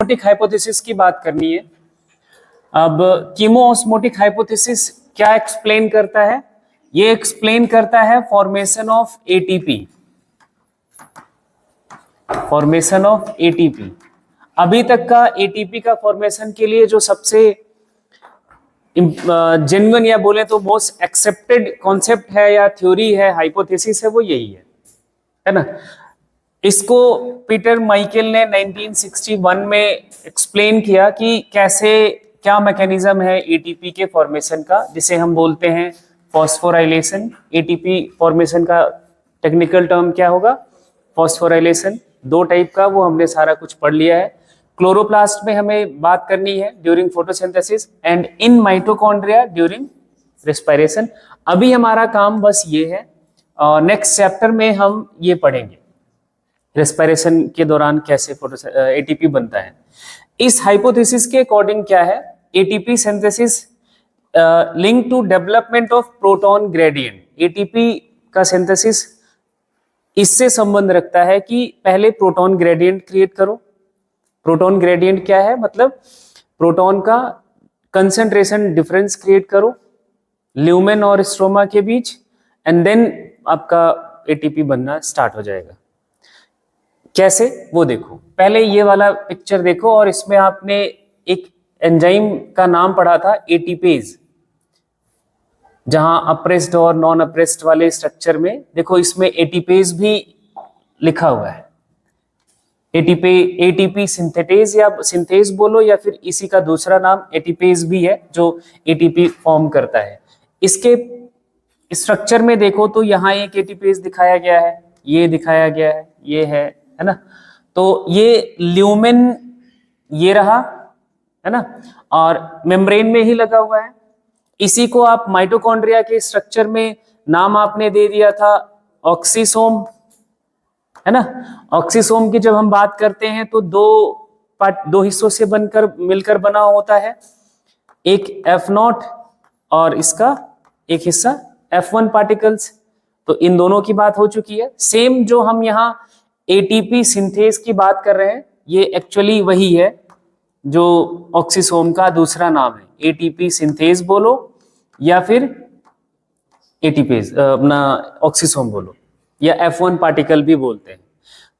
Osmotic hypothesis की बात करनी है। अब कीमो ऑस्मोटिक हाइपोथेसिस क्या एक्सप्लेन करता है? ये एक्सप्लेन करता है formation of ATP. Formation of ATP अभी तक का एटीपी का फॉर्मेशन के लिए जो सबसे जेन्युइन या बोले तो मोस्ट एक्सेप्टेड कॉन्सेप्ट है या थ्योरी है, हाइपोथेसिस है, वो यही है ना। इसको पीटर माइकल ने 1961 में एक्सप्लेन किया कि कैसे क्या मैकेनिज्म है एटीपी के फॉर्मेशन का, जिसे हम बोलते हैं फॉस्फोराइलेशन। एटीपी फॉर्मेशन का टेक्निकल टर्म क्या होगा? फॉस्फोराइलेशन। दो टाइप का, वो हमने सारा कुछ पढ़ लिया है। क्लोरोप्लास्ट में हमें बात करनी है during photosynthesis and in mitochondria during respiration. अभी हमारा काम बस ये है, नेक्स्ट चैप्टर में हम ये पढ़ेंगे रेस्पिरेशन के दौरान कैसे एटीपी बनता है। इस हाइपोथेसिस के अकॉर्डिंग क्या है, ATP synthesis link to development of proton gradient. ATP का सिंथेसिस इससे संबंध रखता है कि पहले प्रोटॉन ग्रेडियंट क्रिएट करो। प्रोटॉन ग्रेडियंट क्या है? मतलब प्रोटॉन का कंसंट्रेशन डिफरेंस क्रिएट करो ल्यूमेन और स्ट्रोमा के बीच, एंड देन आपका एटीपी बनना स्टार्ट हो जाएगा। कैसे वो देखो। पहले ये वाला पिक्चर देखो और इसमें आपने एक एंजाइम का नाम पढ़ा था एटीपेज, जहां अप्रेस्ड और नॉन अप्रेस्ड वाले स्ट्रक्चर में देखो इसमें एटीपेज भी लिखा हुआ है। एटीपी सिंथेटेज या सिंथेज बोलो या फिर इसी का दूसरा नाम एटीपेज भी है जो एटीपी फॉर्म करता है। इसके स्ट्रक्चर में देखो तो यहाँ एक एटीपेज दिखाया गया है, ये दिखाया गया है, ये है ना। तो ये ल्यूमेन ये रहा है ना, और मेम्ब्रेन में ही लगा हुआ है। इसी को आप माइटोकॉन्ड्रिया के स्ट्रक्चर में नाम आपने दे दिया था ऑक्सीसोम, है ना। ऑक्सीसोम की जब हम बात करते हैं तो दो हिस्सों से बनकर मिलकर बना होता है, एक F0 और इसका एक हिस्सा F1 पार्टिकल्स। तो इन दोनों की बात हो चुकी है। सेम जो हम यहाँ एटीपी सिंथेज की बात कर रहे हैं, ये एक्चुअली वही है जो ऑक्सीसोम का दूसरा नाम है। एटीपी सिंथेज बोलो या फिर एटीपेज अपना ऑक्सीसोम बोलो या F1 पार्टिकल भी बोलते हैं।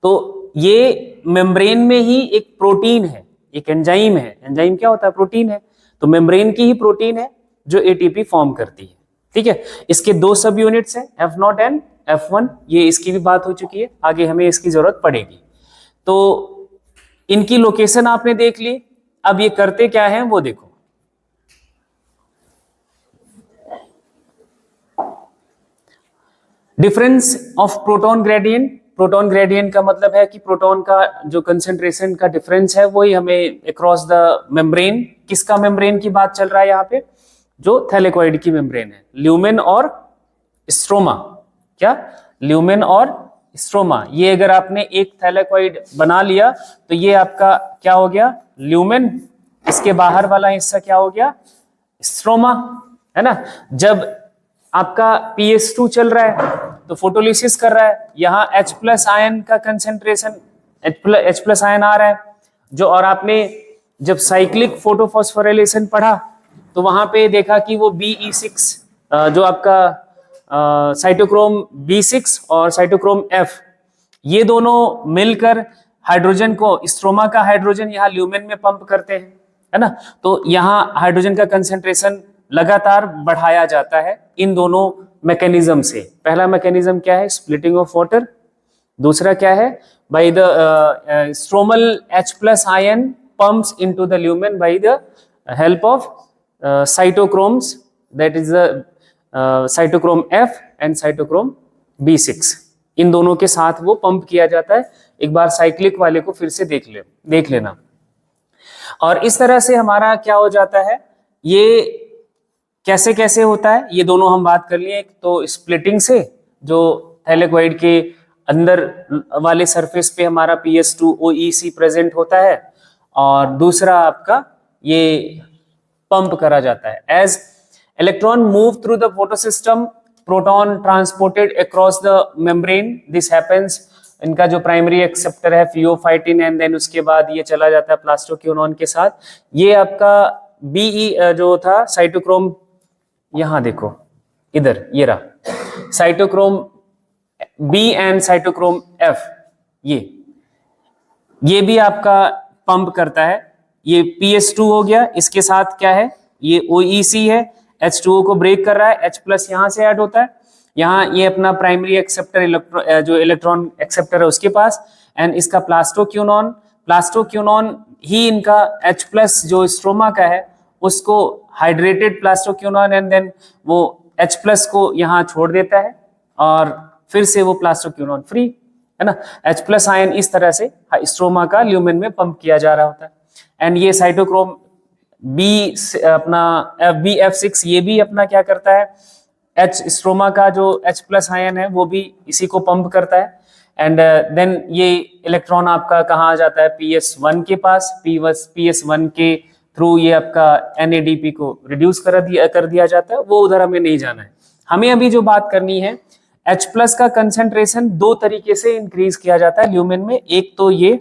तो ये मेम्ब्रेन में ही एक प्रोटीन है, एक एंजाइम है। एंजाइम क्या होता है? प्रोटीन है। तो मेम्ब्रेन की ही प्रोटीन है जो एटीपी फॉर्म करती है। ठीक है, इसके दो सब यूनिट्स हैं F0 एंड F1। ये इसकी भी बात हो चुकी है, आगे हमें इसकी जरूरत पड़ेगी। तो इनकी लोकेशन आपने देख ली। अब ये करते क्या है वो देखो। Difference of proton gradient. Proton gradient का मतलब है कि प्रोटॉन का जो कंसेंट्रेशन का डिफरेंस है वही हमें अक्रॉस द मेम्ब्रेन। किसका मेम्ब्रेन की बात चल रहा है यहाँ पे? जो थैलेकॉइड की मेम्ब्रेन है, ल्यूमेन और स्ट्रोमा। क्या? ल्यूमेन और स्ट्रोमा। ये अगर आपने एक थैलेकॉइड बना लिया तो ये आपका क्या हो गया? ल्यूमेन। इसके बाहर वाला हिस्सा क्या हो गया? स्ट्रोमा, है ना। जब आपका PS2 चल रहा है तो फोटोलिसिस कर रहा है, यहाँ H+ आयन का कंसेंट्रेशन H+ आयन आ रहा है जो, और आपने जब साइक्लिक फोटोफॉस्फोराइलेशन पढ़ा तो वहां पे देखा कि वो BE6 जो आपका साइटोक्रोम B6 और साइटोक्रोम F, ये दोनों मिलकर हाइड्रोजन को, स्ट्रोमा का हाइड्रोजन यहाँ ल्यूमेन में पंप करते हैं, है ना। तो यहाँ हाइड्रोजन का कंसेंट्रेशन लगातार बढ़ाया जाता है इन दोनों मैकेनिज्म से। पहला मैकेनिज्म क्या है? Splitting of water. दूसरा क्या है? By the stromal H+ ion pumps into the lumen by the help of cytochromes, that is the cytochrome F and cytochrome B6। इन दोनों के साथ वो पंप किया जाता है। एक बार साइक्लिक वाले को फिर से देख लेना। और इस तरह से हमारा क्या हो जाता है, ये कैसे कैसे होता है ये दोनों हम बात कर लिए। एक तो स्प्लिटिंग से, जो थैलेकॉइड के अंदर वाले सरफेस पे हमारा PS2OEC प्रेजेंट होता है, और दूसरा आपका ये पंप करा जाता है। As electron move through the photosystem, proton transported across the membrane. This happens इनका जो प्राइमरी एक्सेप्टर है फियोफाइटिन, एंड देन उसके बाद ये चला जाता है प्लास्टोक्यूनॉन के साथ। ये आपका बीई जो था साइटोक्रोम, यहां देखो इधर ये रहा cytochrome B and cytochrome F, ये भी आपका पंप करता है। ये PS2 हो गया, इसके साथ क्या है, ये OEC है, H2O को ब्रेक कर रहा है, H+ यहां से ऐड होता है, यहाँ ये अपना प्राइमरी एक्सेप्टर जो इलेक्ट्रॉन एक्सेप्टर है उसके पास, एंड इसका प्लास्टोक्यूनॉन ही इनका H+ जो स्ट्रोमा का है उसको हाइड्रेटेड प्लास्टोक्यूनॉन, एंड देन वो H+ को यहाँ छोड़ देता है और फिर से वो प्लास्टोक्यूनॉन फ्री है ना। H+ आयन इस तरह से स्ट्रोमा का ल्यूमेन में पंप किया जा रहा होता है। एंड ये साइटोक्रोम बी अपना BF6 ये भी अपना क्या करता है, स्ट्रोमा का जो H+ आयन है वो भी इसी को पंप करता है। एंड देन ये इलेक्ट्रॉन आपका कहाँ आ जाता है, PS1 के पास। PS1 के थ्रू ये आपका NADP को रिड्यूस कर दिया जाता है, वो उधर हमें नहीं जाना है। हमें अभी जो बात करनी है, H+ का कंसेंट्रेशन दो तरीके से इंक्रीज किया जाता है ल्यूमेन में। एक तो ये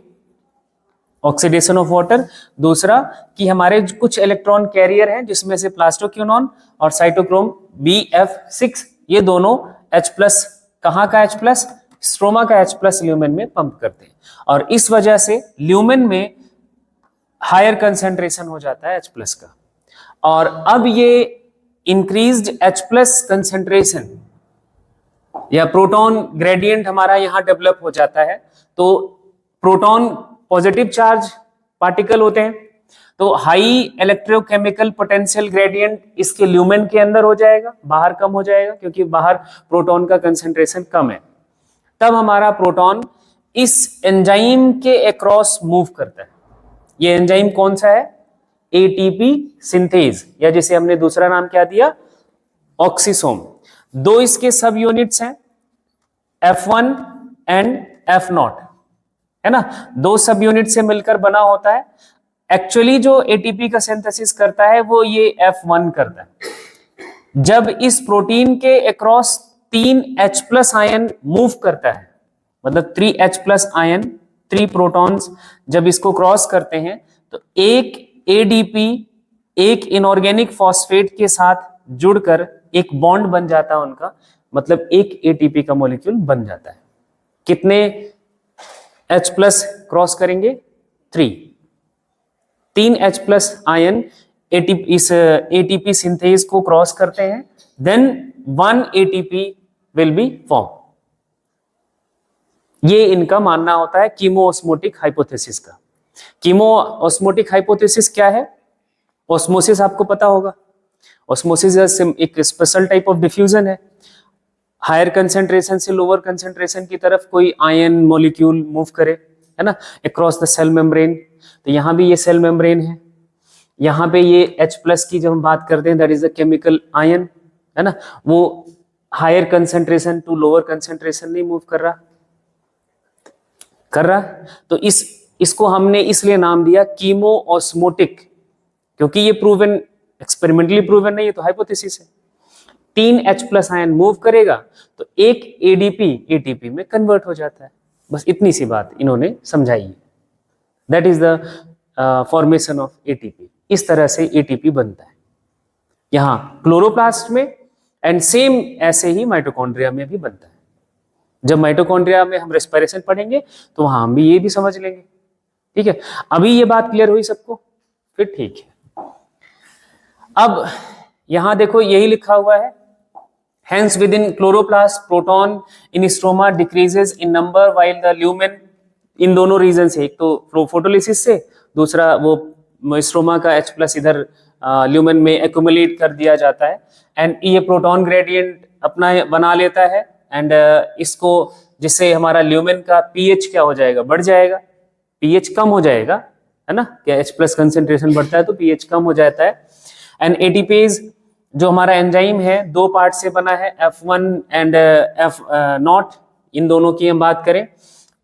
ऑक्सीडेशन ऑफ वाटर, दूसरा कि हमारे कुछ इलेक्ट्रॉन कैरियर हैं जिसमें से प्लास्टोक्यूनॉन और साइटोक्रोम BF6, ये दोनों H+, कहाँ का H+, स्ट्रोमा का H+ ल्यूमेन में पंप करते हैं, और इस वजह से ल्यूमेन में हायर कंसेंट्रेशन हो जाता है H+ का। और अब ये इंक्रीज्ड H+ कंसेंट्रेशन या प्रोटॉन ग्रेडियंट हमारा यहां डेवलप हो जाता है। तो प्रोटॉन पॉजिटिव चार्ज पार्टिकल होते हैं, तो हाई इलेक्ट्रोकेमिकल पोटेंशियल ग्रेडियंट इसके ल्यूमेन के अंदर हो जाएगा, बाहर कम हो जाएगा क्योंकि बाहर प्रोटॉन का कंसेंट्रेशन कम है। तब हमारा प्रोटॉन इस एंजाइम के अक्रॉस मूव करता है। ये एंजाइम कौन सा है, ATP सिंथेज, या जिसे हमने दूसरा नाम क्या दिया, ऑक्सीसोम। दो इसके सब यूनिट्स हैं, F1 एंड F0, है ना, दो सब यूनिट से मिलकर बना होता है। एक्चुअली जो ATP का सिंथेसिस करता है वो ये F1 करता है। जब इस प्रोटीन के अक्रॉस 3 H+ आयन मूव करता है, मतलब 3 H+ आयन, 3 प्रोटॉन्स जब इसको क्रॉस करते हैं, तो एक ADP एक इनऑर्गेनिक फॉस्फेट के साथ जुड़कर एक बॉन्ड बन जाता है उनका, मतलब एक ATP का मॉलिक्यूल बन जाता है। कितने H+ क्रॉस करेंगे, 3 H+ आयन इस ATP सिंथेज को क्रॉस करते हैं, then 1 ATP will be form. ये इनका मानना होता है कीमोऑस्मोटिक हाइपोथेसिस का। कीमोऑस्मोटिक हाइपोथेसिस क्या है, ऑस्मोसिस आपको पता होगा। ऑस्मोसिस एक स्पेशल टाइप ऑफ डिफ्यूजन है, हायर कंसेंट्रेशन से लोअर कंसेंट्रेशन की तरफ कोई आयन मॉलिक्यूल मूव करे, है ना, अक्रॉस द सेल मेम्ब्रेन। तो यहाँ भी ये सेल मेम्ब्रेन है, यहाँ पे ये H+ की जब हम बात करते हैं, that is the chemical ion, है ना, वो higher concentration to lower concentration नहीं मूव कर रहा। तो इसको हमने इसलिए नाम दिया कीमोऑस्मोटिक, क्योंकि ये प्रूवन, एक्सपेरिमेंटली प्रूवन नहीं है, तो हाइपोथेसिस है। 3 H+ आयन मूव करेगा तो एक ADP ATP में कन्वर्ट हो जाता है। बस इतनी सी बात इन्होंने समझाई है। That is the formation of ATP। इस तरह से ATP बनता है यहाँ क्लोरोप्लास्ट में, एंड सेम ऐसे ही माइटोकॉन्ड्रिया में भी बनता है। जब माइटोकॉन्ड्रिया में हम रेस्पिरेशन पढ़ेंगे तो वहां हम भी ये भी समझ लेंगे, ठीक है। अभी ये बात क्लियर हुई सबको, फिर ठीक है। अब यहां देखो यही लिखा हुआ है, hence with in chloroplast proton in stroma decreases in number while the lumen, इन दोनों रीजन से, एक तो फोटोलिसिस से, दूसरा वो स्ट्रोमा का H+ इधर ल्यूमेन में एक्यूमुलेट कर दिया जाता है, एंड ये प्रोटॉन ग्रेडियंट अपना बना लेता है, एंड इसको, जिससे हमारा ल्यूमेन का pH क्या हो जाएगा, बढ़ जाएगा, pH कम हो जाएगा, है ना, क्या H+ कंसेंट्रेशन बढ़ता है तो pH कम हो जाता है। एंड ATPase जो हमारा एंजाइम है दो पार्ट से बना है, F1 एंड F0, इन दोनों की हम बात करें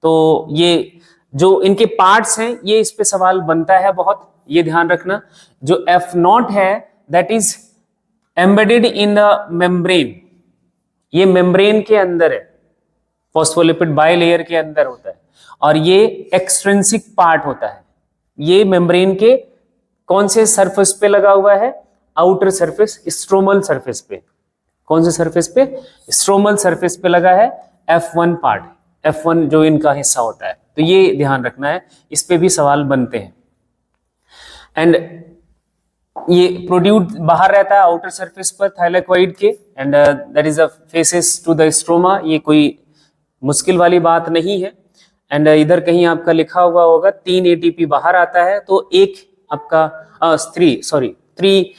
तो ये जो इनके पार्ट्स हैं, ये इस पे सवाल बनता है बहुत, ये ध्यान रखना। जो F0 है that is embedded in the membrane, ये मेम्ब्रेन के अंदर है, फॉस्फोलिपिड बायलेयर के अंदर होता है, और ये एक्सट्रिंसिक पार्ट होता है। ये मेम्ब्रेन के कौन से सरफेस पे लगा हुआ है? आउटर सरफेस, स्ट्रोमल सरफेस पे। कौन से सरफेस पे? स्ट्रोमल सरफेस पे लगा है। F1 पार्ट, F1 जो इनका हिस्सा होता है, तो ये ध्यान रखना है, इस पे भी सवाल बनते हैं। एंड ये प्रोड्यूस बाहर रहता है आउटर सरफेस पर थाइलेकोइड के, and that is a faces to the stroma. ये कोई मुश्किल वाली बात नहीं है। एंड इधर कहीं आपका लिखा हुआ होगा 3 ATP बाहर आता है, तो एक आपका 3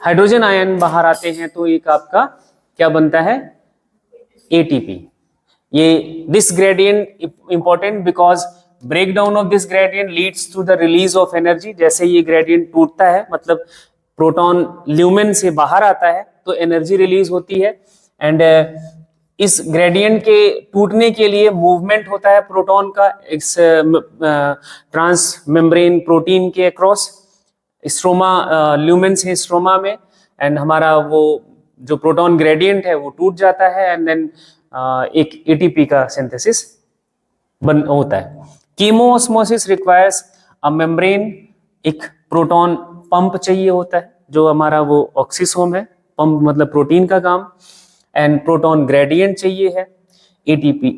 हाइड्रोजन आयन बाहर आते हैं, तो एक आपका क्या बनता है? ATP। ये this gradient important because breakdown of this gradient leads to the release of energy. जैसे ये ग्रेडियंट टूटता है, मतलब प्रोटॉन ल्यूमेन से बाहर आता है, तो एनर्जी रिलीज होती है। एंड इस ग्रेडियंट के टूटने के लिए मूवमेंट होता है प्रोटॉन का इस ट्रांस मेम्ब्रेन प्रोटीन के अक्रॉस स्ट्रोमा, ल्यूमेन से स्ट्रोमा में, एंड हमारा वो जो प्रोटॉन ग्रेडियंट है वो टूट जाता है, एंड देन एक ATP का सिंथेसिस होता है। कीमोऑस्मोसिस रिक्वायर्स अ मेम्ब्रेन। एक प्रोटॉन पंप चाहिए होता है, जो हमारा वो ऑक्सीसोम है, पंप मतलब प्रोटीन का काम, एंड प्रोटॉन ग्रेडियंट चाहिए है, ATP